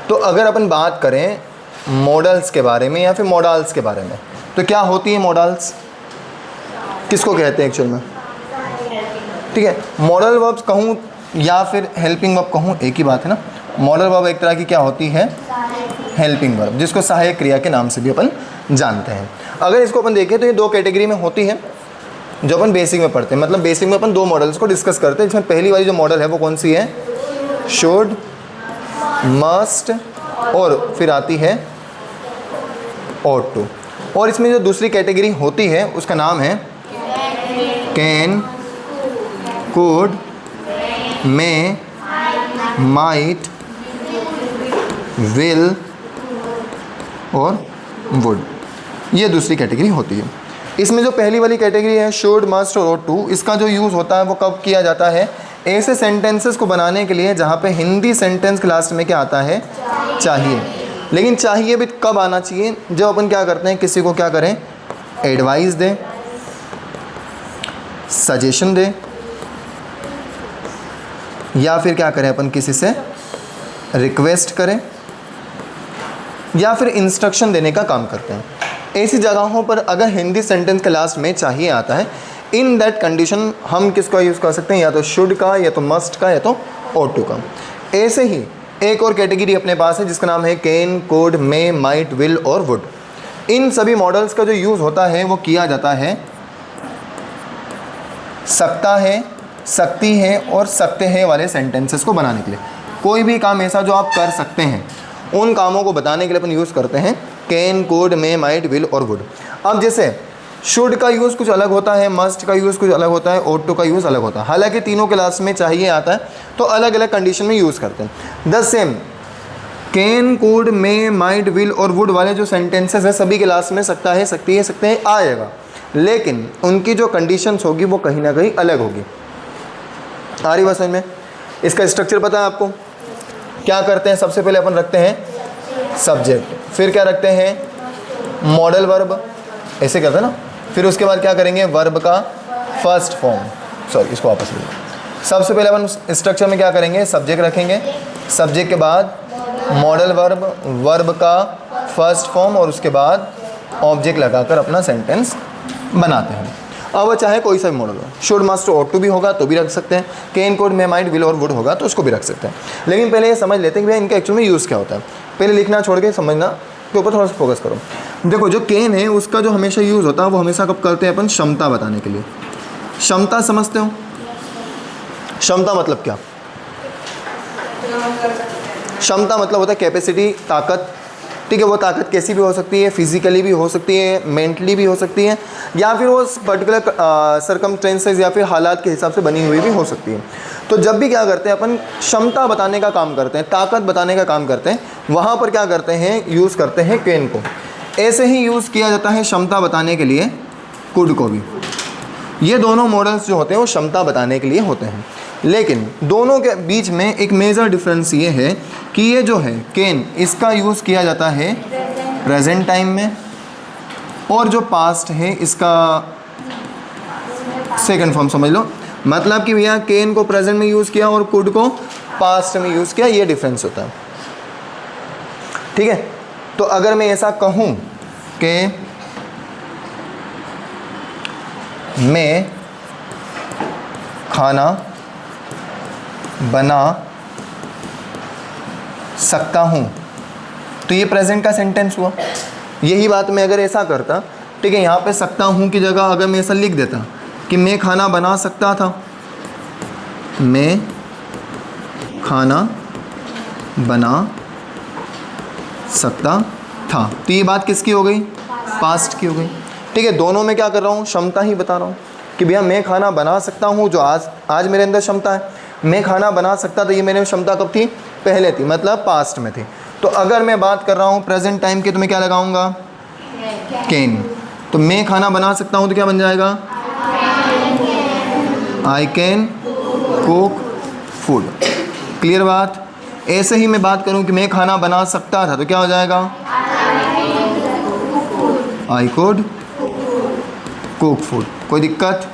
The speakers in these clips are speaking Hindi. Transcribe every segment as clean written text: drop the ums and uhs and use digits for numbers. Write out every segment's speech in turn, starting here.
तो अगर अपन बात करें मॉडल्स के बारे में या फिर मॉडल्स के बारे में, तो क्या होती है मॉडल्स, किसको कहते हैं एक्चुअल में? ठीक है, मॉडल वर्ब्स कहूँ या फिर हेल्पिंग वर्ब कहूँ एक ही बात है ना। मॉडल वर्ब एक तरह की क्या होती है? हेल्पिंग वर्ब, जिसको सहायक क्रिया के नाम से भी अपन जानते हैं। अगर इसको अपन देखें तो ये दो कैटेगरी में होती है जो अपन बेसिक में पढ़ते हैं। मतलब बेसिक में अपन दो मॉडल्स को डिस्कस करते हैं, जिसमें पहली वाली जो मॉडल है वो कौन सी है? शुड, मस्ट, और फिर आती है ought to। और इसमें जो दूसरी कैटेगरी होती है उसका नाम है can, could, may, might, will और वुड। ये दूसरी कैटेगरी होती है। इसमें जो पहली वाली कैटेगरी है शुड, मस्ट और ought to, इसका जो यूज़ होता है वो कब किया जाता है? ऐसे सेंटेंसेस को बनाने के लिए जहाँ पे हिंदी सेंटेंस के लास्ट में क्या आता है? चाहिए। लेकिन चाहिए भी कब आना चाहिए? जब अपन क्या करते हैं, किसी को क्या करें? एडवाइस दें, सजेशन दें, या फिर क्या करें अपन किसी से रिक्वेस्ट करें, या फिर इंस्ट्रक्शन देने का काम करते हैं। ऐसी जगहों पर अगर हिंदी सेंटेंस के लास्ट में चाहिए आता है, इन दैट कंडीशन हम किसका यूज़ कर सकते हैं? या तो शुड का, या तो मस्ट का, या तो ought to का। ऐसे ही एक और कैटेगरी अपने पास है जिसका नाम है can, could, may, might, will और वुड। इन सभी मॉडल्स का जो यूज़ होता है वो किया जाता है सकता है, सकती है और सकते हैं वाले सेंटेंसेस को बनाने के लिए। कोई भी काम ऐसा जो आप कर सकते हैं, उन कामों को बताने के लिए अपन यूज़ करते हैं can, could, may, might, will और वुड। अब जैसे शुड का यूज़ कुछ अलग होता है, मस्ट का यूज़ कुछ अलग होता है, ought to का यूज़ अलग होता है। हालांकि तीनों के लास्ट में चाहिए आता है तो अलग अलग कंडीशन में यूज़ करते हैं। The same can, could, may, might, will और वुड वाले जो सेंटेंसेस हैं सभी के लास्ट में सकता है, सकती है, सकते हैं आएगा, लेकिन उनकी जो कंडीशंस होगी वो कहीं ना कहीं अलग होगी। आ रही बात समझ में? इसका स्ट्रक्चर पता है आपको? क्या करते हैं? सबसे पहले अपन रखते हैं सब्जेक्ट, फिर क्या रखते हैं? मॉडल वर्ब, ऐसे करते हैं ना। फिर उसके बाद क्या करेंगे? वर्ब का फर्स्ट फॉर्म, सॉरी इसको वापस ले लो। सबसे पहले अपन स्ट्रक्चर में क्या करेंगे? सब्जेक्ट रखेंगे, सब्जेक्ट के बाद मॉडल वर्ब, वर्ब का फर्स्ट फॉर्म, और उसके बाद ऑब्जेक्ट लगाकर अपना सेंटेंस बनाते हैं। अब चाहे कोई सा भी मॉडल हो, शुड, मस्ट, ought to भी होगा तो भी रख सकते हैं, can, could, may, might, will और वुड होगा तो उसको भी रख सकते हैं। लेकिन पहले ये समझ लेते हैं कि भाई इनका एक्चुअल में यूज़ क्या होता है। पहले लिखना छोड़ के समझना के ऊपर थोड़ा सा फोकस करो। देखो जो कैन है उसका जो हमेशा यूज़ होता है वो हमेशा कब करते हैं अपन? क्षमता बताने के लिए। क्षमता समझते हो? क्षमता मतलब क्या? क्षमता मतलब होता है कैपेसिटी, ताकत। ठीक है, वो ताकत कैसी भी हो सकती है, फिजिकली भी हो सकती है, मेंटली भी हो सकती है, या फिर वो पर्टिकुलर सर्कमस्टेंसेस या फिर हालात के हिसाब से बनी हुई भी हो सकती है। तो जब भी क्या करते हैं अपन क्षमता बताने का काम करते हैं, ताकत बताने का काम करते हैं, वहाँ पर क्या करते हैं? यूज़ करते हैं कैन को। ऐसे ही यूज़ किया जाता है क्षमता बताने के लिए कुड को भी। ये दोनों मॉडल्स जो होते हैं वो क्षमता बताने के लिए होते हैं, लेकिन दोनों के बीच में एक मेजर डिफरेंस ये है कि ये जो है कैन, इसका यूज़ किया जाता है प्रेजेंट टाइम में, और जो पास्ट है इसका सेकंड फॉर्म समझ लो। मतलब कि भैया कैन को प्रेजेंट में यूज़ किया और कुड को पास्ट में यूज़ किया, ये डिफरेंस होता है। ठीक है, तो अगर मैं ऐसा कहूँ कि मैं खाना बना सकता हूँ, तो ये प्रेजेंट का सेंटेंस हुआ। यही बात मैं अगर ऐसा करता, ठीक है, यहाँ पे सकता हूँ की जगह अगर मैं ऐसा लिख देता कि मैं खाना बना सकता था, मैं खाना बना सकता था, तो ये बात किसकी हो गई? पास्ट की हो गई। ठीक है, दोनों में क्या कर रहा हूँ? क्षमता ही बता रहा हूँ कि भैया मैं खाना बना सकता हूँ, जो आज मेरे अंदर क्षमता है। मैं खाना बना सकता था, ये मेरे क्षमता कब थी? पहले थी, मतलब पास्ट में थी। तो अगर मैं बात कर रहा हूँ प्रेजेंट टाइम की, तो मैं क्या लगाऊंगा? कैन। तो मैं खाना बना सकता हूँ तो क्या बन जाएगा? I can cook food. Clear बात? ऐसे ही मैं बात करूँ कि मैं खाना बना सकता था तो क्या हो जाएगा? I could cook food. कोई दिक्कत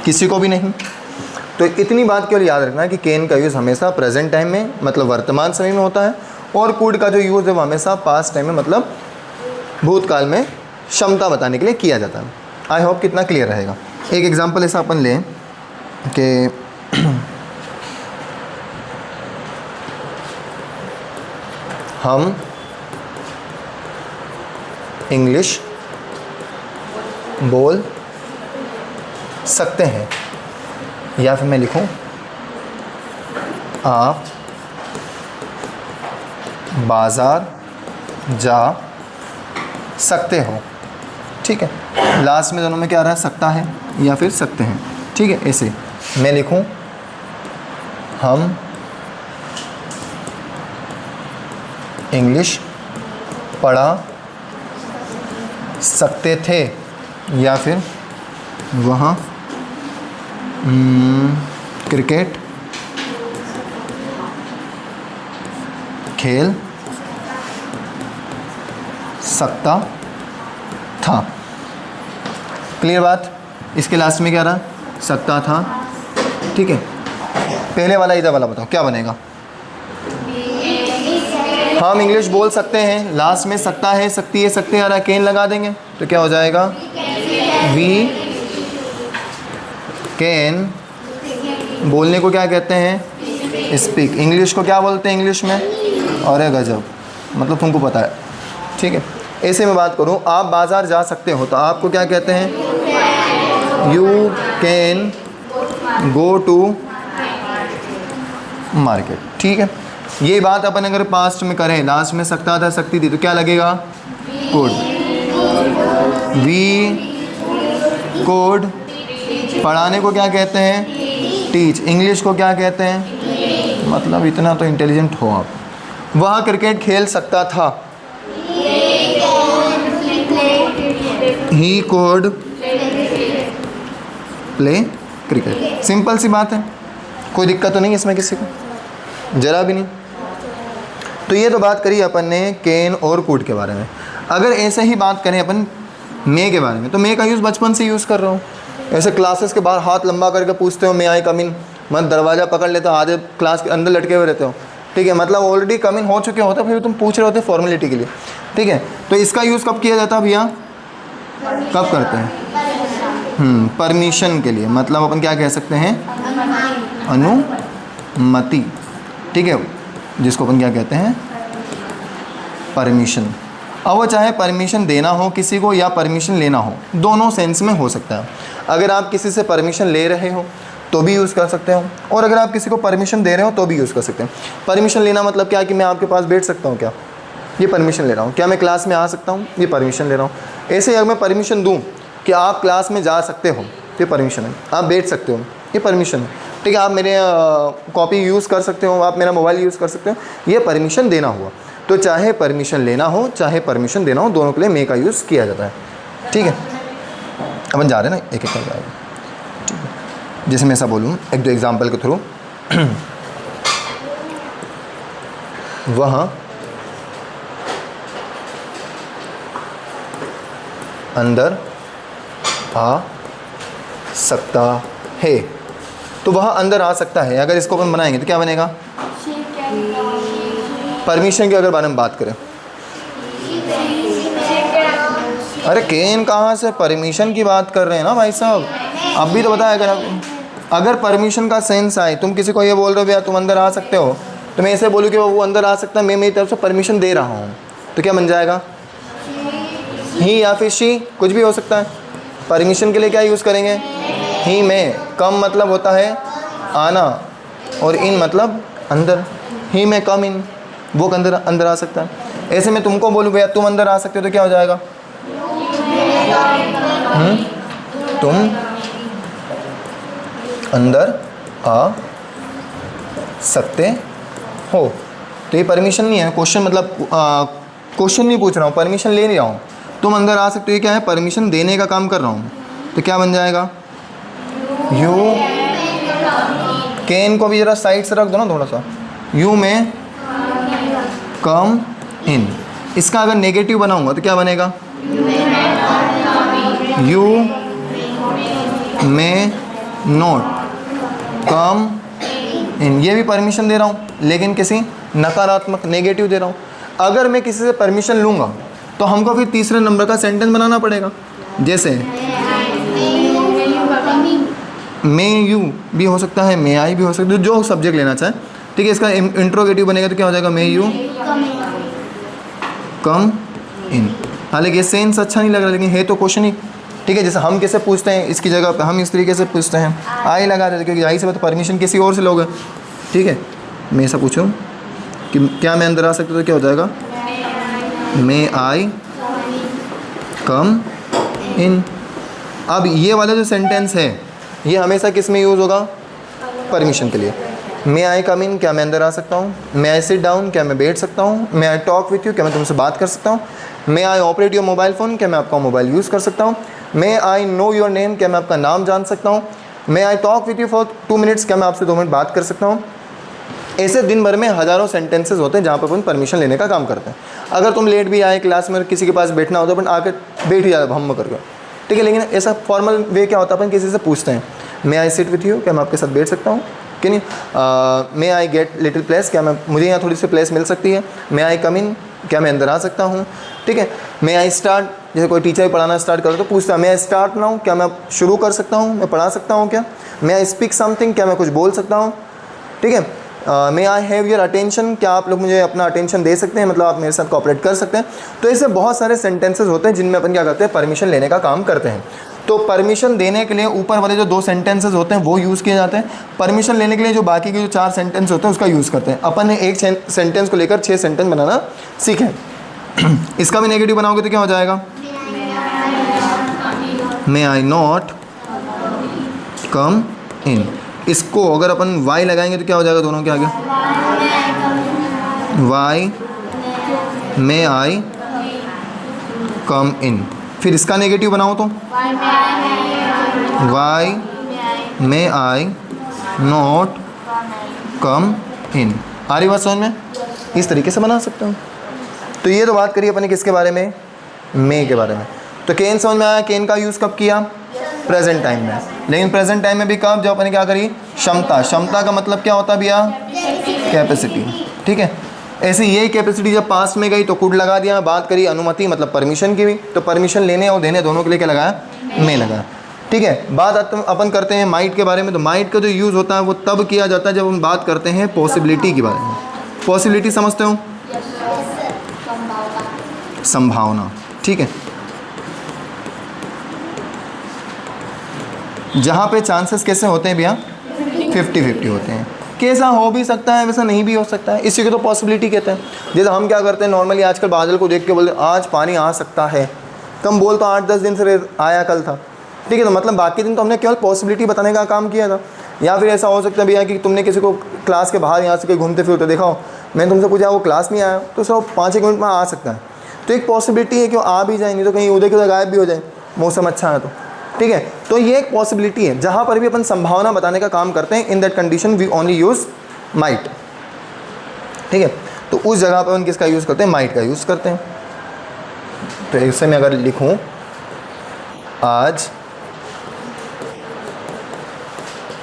किसी को भी नहीं? तो इतनी बात केवल याद रखना है कि कैन का यूज़ हमेशा प्रेजेंट टाइम में, मतलब वर्तमान समय में होता है, और कुड का जो यूज़ है वो हमेशा पास्ट टाइम में मतलब भूतकाल में क्षमता बताने के लिए किया जाता है। आई होप कितना क्लियर रहेगा। एक एग्जांपल ऐसा अपन लें कि हम इंग्लिश बोल सकते हैं, या फिर मैं लिखूं आप बाज़ार जा सकते हो। ठीक है, लास्ट में दोनों में क्या आ रहा है, सकता है या फिर सकते हैं। ठीक है, ऐसे मैं लिखूं हम इंग्लिश पढ़ा सकते थे, या फिर वहाँ क्रिकेट खेल सकता था। क्लियर बात। इसके लास्ट में क्या रहा, सकता था। ठीक है, पहले वाला इधर वाला बताओ क्या बनेगा। हम इंग्लिश बोल सकते हैं, लास्ट में सकता है, सकती है, सकते आ रहा है, कैन लगा देंगे तो क्या हो जाएगा, वी कैन। बोलने को क्या कहते हैं, स्पीक। इंग्लिश को क्या बोलते हैं इंग्लिश में, अरे गजब, मतलब तुमको पता है। ठीक है, ऐसे में बात करूँ, आप बाज़ार जा सकते हो तो आपको क्या कहते हैं, you can go to market. ठीक है, ये बात अपन अगर पास्ट में करें, लास्ट में सकता था, सकती थी, तो क्या लगेगा, कोड। We code. पढ़ाने को क्या कहते हैं, टीच। इंग्लिश को क्या कहते हैं, मतलब इतना तो इंटेलिजेंट हो आप। वह क्रिकेट खेल सकता था, ही कोड प्ले क्रिकेट। सिंपल सी बात है, कोई दिक्कत तो नहीं इसमें किसी को, जरा भी नहीं। तो ये तो बात करी अपन ने कैन और कुड के बारे में। अगर ऐसे ही बात करें अपन मे के बारे में, तो मे का यूज़ बचपन से यूज़ कर रहा हूँ। ऐसे क्लासेस के बाहर हाथ लंबा करके पूछते हो, मे आई कम इन, मतलब दरवाज़ा पकड़ लेते हो, आधे क्लास के अंदर लटके हुए रहते हो। ठीक है, मतलब ऑलरेडी कम इन हो चुके होते, फिर तुम पूछ रहे होते फॉर्मेलिटी के लिए। ठीक है, तो इसका यूज़ कब किया जाता है भैया, कब करते हैं, परमिशन के लिए। मतलब अपन क्या कह सकते हैं, अनुमति। ठीक है, जिसको अपन क्या कहते हैं, परमिशन। अब वो चाहे परमिशन देना हो किसी को या परमिशन लेना हो, दोनों सेंस में हो सकता है। अगर आप किसी से परमिशन ले रहे हो तो भी यूज़ कर सकते हो, और अगर आप किसी को परमिशन दे रहे हो तो भी यूज़ कर सकते हैं। परमिशन लेना मतलब क्या है कि मैं आपके पास बैठ सकता हूँ, क्या ये परमिशन ले रहा हूँ। क्या मैं क्लास में आ सकता हूँ, ये परमिशन ले रहा हूँ। ऐसे अगर मैं परमिशन दूँ कि आप क्लास में जा सकते हो, ये परमिशन है। आप बैठ सकते हो, ये परमिशन है। ठीक है, आप मेरे कॉपी यूज़ कर सकते हो, आप मेरा मोबाइल यूज़ कर सकते हो, ये परमिशन देना हुआ। तो चाहे परमिशन लेना हो चाहे परमिशन देना हो, दोनों के लिए मे का यूज़ किया जाता है। ठीक है, अपन जा रहे हैं ना, एक एक कर जाएगा। ठीक है, जैसे मैं ऐसा बोलूँ एक दो एग्जाम्पल के थ्रू, वह अंदर आ सकता है, तो वह अंदर आ सकता है। अगर इसको अपन बनाएंगे तो क्या बनेगा, परमिशन के अगर बारे में बात करें, अरे कैन कहाँ से, परमिशन की बात कर रहे हैं ना भाई साहब। अब भी तो बताया, अगर परमिशन का सेंस आए, तुम किसी को ये बोल रहे हो भैया तुम अंदर आ सकते हो, तो मैं ऐसे बोलूँ कि वो अंदर आ सकता है, मैं मेरी तरफ से परमिशन दे रहा हूँ, तो क्या बन जाएगा, ही या फिर शी, कुछ भी हो सकता है। परमिशन के लिए क्या यूज़ करेंगे, ही में। कम मतलब होता है आना, और इन मतलब अंदर। ही में कम इन, वो अंदर आ सकता है। ऐसे में तुमको बोलूँ भैया तुम अंदर आ सकते हो, तो क्या हो जाएगा, तुम अंदर आ सकते हो। तो ये परमिशन नहीं है, क्वेश्चन मतलब क्वेश्चन नहीं पूछ रहा हूँ, परमिशन ले रहा हूँ। तुम अंदर आ सकते हो, ये क्या है, परमिशन देने का काम कर रहा हूँ। तो क्या बन जाएगा, यू कैन को भी ज़रा साइड से रख दो ना थोड़ा सा, यू में कम इन। इसका अगर नेगेटिव बनाऊंगा तो क्या बनेगा, यू में नॉट कम इन। ये भी परमिशन दे रहा हूँ, लेकिन किसी नकारात्मक, नेगेटिव दे रहा हूँ। अगर मैं किसी से परमिशन लूँगा तो हमको फिर तीसरे नंबर का सेंटेंस बनाना पड़ेगा। जैसे मे यू भी हो सकता है, मे आई भी हो सकता है, जो सब्जेक्ट लेना चाहे, ठीक है। इसका इंट्रोगेटिव बनेगा तो क्या हो जाएगा, मे यू कम इन। हालांकि ये सेंस अच्छा नहीं लग रहा, लेकिन है तो क्वेश्चन ही, ठीक है। जैसे हम कैसे पूछते हैं, इसकी जगह पे हम इस तरीके से पूछते हैं, आई लगा देते, क्योंकि आई से तो परमिशन किसी और से लोगे, ठीक है। मैं ऐसा पूछूं कि क्या मैं अंदर आ सकता, तो क्या हो जाएगा, मे आई कम इन। अब ये वाला जो सेंटेंस है ये हमेशा किस में यूज़ होगा, परमिशन के लिए। मे आई कम इन, क्या मैं अंदर आ सकता हूँ। मे आई सिट डाउन, क्या मैं बैठ सकता हूँ। May I talk with you, क्या मैं तुमसे बात कर सकता हूँ। May I operate your mobile phone, क्या मैं आपका मोबाइल यूज़ कर सकता हूँ। May I know your name, क्या मैं आपका नाम जान सकता हूँ। May I talk with you for 2 minutes, क्या मैं आपसे 2 मिनट बात कर सकता हूँ। ऐसे दिन भर में हज़ारों सेंटेंसेस होते हैं जहाँ पर अपन परमिशन लेने का काम करते हैं। अगर तुम लेट भी आए क्लास में, किसी के पास बैठना हो तो अपन आकर बैठ ही जाता हम करके, ठीक है। लेकिन ऐसा फॉर्मल वे क्या होता है, अपन किसी से पूछते हैं, मे आई सिट विथ यू, क्या मैं आपके साथ बैठ सकता हूँ कि नहीं। मे आई गेट लिटिल प्लेस, क्या मैं मुझे यहाँ थोड़ी सी प्लेस मिल सकती है। मे आई कम इन, क्या मैं अंदर आ सकता हूँ, ठीक है। मे आई स्टार्ट, जैसे कोई टीचर पढ़ाना स्टार्ट करो तो पूछता है, मे आई स्टार्ट नाउ, क्या मैं शुरू कर सकता हूँ, मैं पढ़ा सकता हूँ क्या। मे आई स्पीक समथिंग, क्या मैं कुछ बोल सकता हूँ, ठीक है। मे आई हैव योर अटेंशन, क्या आप लोग मुझे अपना अटेंशन दे सकते हैं, मतलब आप मेरे साथ कोऑपरेट कर सकते हैं। तो ऐसे बहुत सारे सेंटेंसेस होते हैं जिनमें अपन क्या करते हैं, परमिशन लेने का काम करते हैं। तो परमिशन देने के लिए ऊपर वाले जो 2 सेंटेंसेस होते हैं वो यूज़ किए जाते हैं। परमिशन लेने के लिए जो बाकी के जो 4 सेंटेंस होते हैं उसका यूज़ करते हैं। अपन ने एक सेंटेंस को लेकर 6 सेंटेंस बनाना सीखे। इसका भी नेगेटिव बनाओगे तो क्या हो जाएगा, मे आई नॉट कम इन। इसको अगर अपन वाई लगाएंगे तो क्या हो जाएगा दोनों के आगे, वाई मे आई कम इन। फिर इसका नेगेटिव बनाओ तो Y may I not come इन। आ रही बात समझ में, इस तरीके से बना सकते हो। तो ये तो बात करी अपने किसके बारे में, मे के बारे में। तो केन समझ में आया, केन का यूज़ कब किया, प्रेजेंट टाइम में। लेकिन प्रेजेंट टाइम में भी कब, जब अपने क्या करी, क्षमता। क्षमता का मतलब क्या होता है भैया, कैपेसिटी, ठीक है। ऐसे यही कैपेसिटी जब पास्ट में गई तो कुड लगा दिया। बात करी अनुमति मतलब परमिशन की भी, तो परमिशन लेने और देने दोनों के लिए क्या लगाया, मे लगाया, ठीक है। बात अपन करते हैं माइट के बारे में। तो माइट का जो यूज़ होता है वो तब किया जाता है जब हम बात करते हैं पॉसिबिलिटी के बारे में। पॉसिबिलिटी समझते हो, संभावना, ठीक है। जहाँ पे चांसेस कैसे होते हैं भैया, 50-50 होते हैं। कैसा हो भी सकता है, वैसा नहीं भी हो सकता है, इसी को तो पॉसिबिलिटी कहते हैं। जैसे हम क्या करते हैं नॉर्मली, आजकल बादल को देख के बोलते हैं आज पानी आ सकता है, तो हम बोलते 8-10 दिन से आया कल था, ठीक है। तो मतलब बाकी दिन तो हमने केवल पॉसिबिलिटी बताने का काम किया था। या फिर ऐसा हो सकता है भैया कि तुमने किसी को क्लास के बाहर यहाँ से कहीं घूमते फिरते देखा हो, मैंने तुमसे पूछा वो क्लास में आया, तो सब 5-1 मिनट में आ सकता है। तो एक पॉसिबिलिटी है कि वो आ भी जाए, नहीं तो कहीं उधर के उधर गायब भी हो जाए, मौसम अच्छा है तो, ठीक है। तो ये एक पॉसिबिलिटी है जहाँ पर भी अपन संभावना बताने का काम करते हैं। In that condition we only use might, ठीक है। तो उस जगह पर अपन किसका यूज़ करते हैं, माइट का यूज़ करते हैं। तो इससे मैं अगर लिखूं आज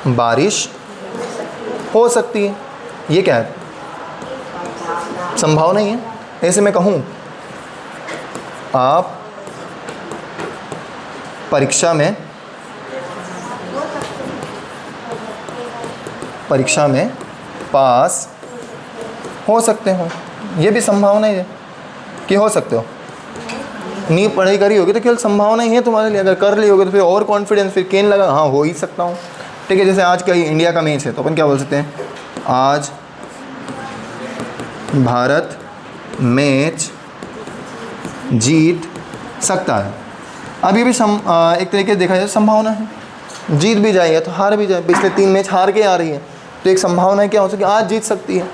बारिश हो सकती है, ये क्या है, संभावना ही है। ऐसे मैं कहूँ आप परीक्षा में पास हो सकते हो, ये भी संभावना ही है कि हो सकते हो। नहीं पढ़ाई करी होगी तो केवल संभावना ही है तुम्हारे लिए, अगर कर ली होगी तो फिर और कॉन्फिडेंस, फिर केन लगा, हाँ हो ही सकता हूँ, ठीक है। जैसे आज का इंडिया का मैच है तो अपन क्या बोल सकते हैं, आज भारत मैच जीत सकता है। अब ये भी एक तरीके से देखा जाए संभावना है, जीत भी जाए या तो हार भी जाए। पिछले 3 मैच हार के आ रही है, तो एक संभावना है क्या हो सकती है, आज जीत सकती है,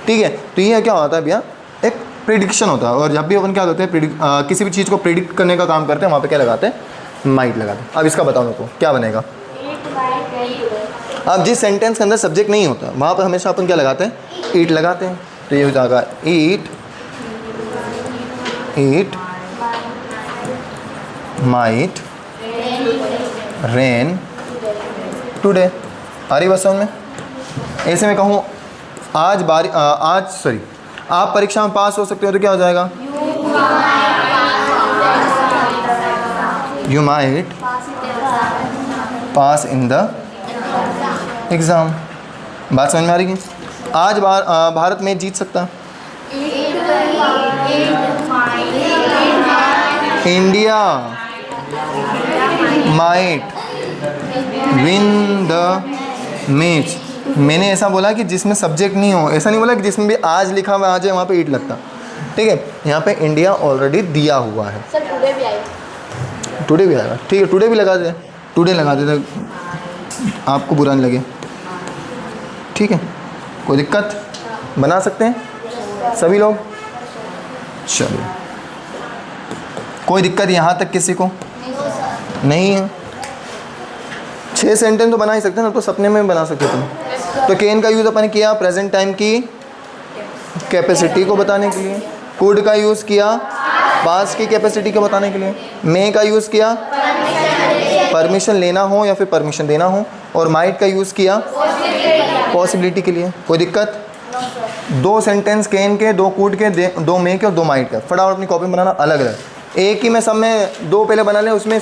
ठीक है। तो ये क्या होता है भैया, एक प्रिडिक्शन होता है। और जब भी अपन क्या करते हैं किसी भी चीज़ को प्रिडिक्ट करने का काम करते हैं, वहाँ पे क्या लगाते हैं, माइट लगाते हैं। अब इसका बताओ मेरे को क्या बनेगा। अब जिस सेंटेंस के अंदर सब्जेक्ट नहीं होता वहाँ पर हमेशा अपन क्या लगाते हैं, ईट लगाते हैं। तो ये हो जाएगा ईट माइट रेन टुडे। आ रही बात समझ में। ऐसे में कहूँ आप परीक्षा में पास हो सकते हो तो क्या हो जाएगा? You might pass in the exam. बात समझ में आ रही है? आज भारत मैच जीत सकता, India might win the match. मैंने ऐसा बोला कि जिसमें सब्जेक्ट नहीं हो, ऐसा नहीं बोला कि जिसमें भी आज लिखा हुआ आ जाए वहाँ पे ईट लगता। ठीक है, यहाँ पे इंडिया ऑलरेडी दिया हुआ है। सर टुडे भी आएगा, टुडे भी आएगा, ठीक है टुडे भी लगा दे, टुडे लगा दे आपको बुरा नहीं लगे। ठीक है, कोई दिक्कत? बना सकते हैं सभी लोग? चलिए, कोई दिक्कत यहाँ तक किसी को नहीं है? 6 सेंटेंस तो बना ही सकते हैं ना, तो सपने में बना सकते तुम। तो कैन का यूज़ अपन किया प्रेजेंट टाइम की कैपेसिटी को बताने के लिए, कुड का यूज़ किया पास की कैपेसिटी को बताने के लिए, मे का यूज़ किया परमिशन लेना हो या फिर परमिशन देना हो, और माइट का यूज़ किया पॉसिबिलिटी के लिए। कोई दिक्कत? 2 सेंटेंस कैन के, 2 कुड के, 2 मे के और 2 माइट के। फटाफट अपनी कॉपी में बनाना अलग अलग। एक ही में सब में 2 पहले बना लें, उसमें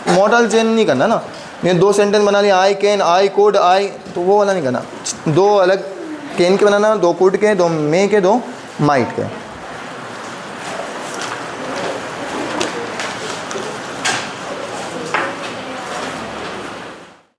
मॉडल चेंज नहीं करना ना। ये 2 सेंटेंस बना लिया, आई कैन, आई कुड, आई, तो वो वाला नहीं करना। 2 अलग कैन के बनाना, 2 कुड के, 2 मे के, 2 माइट के।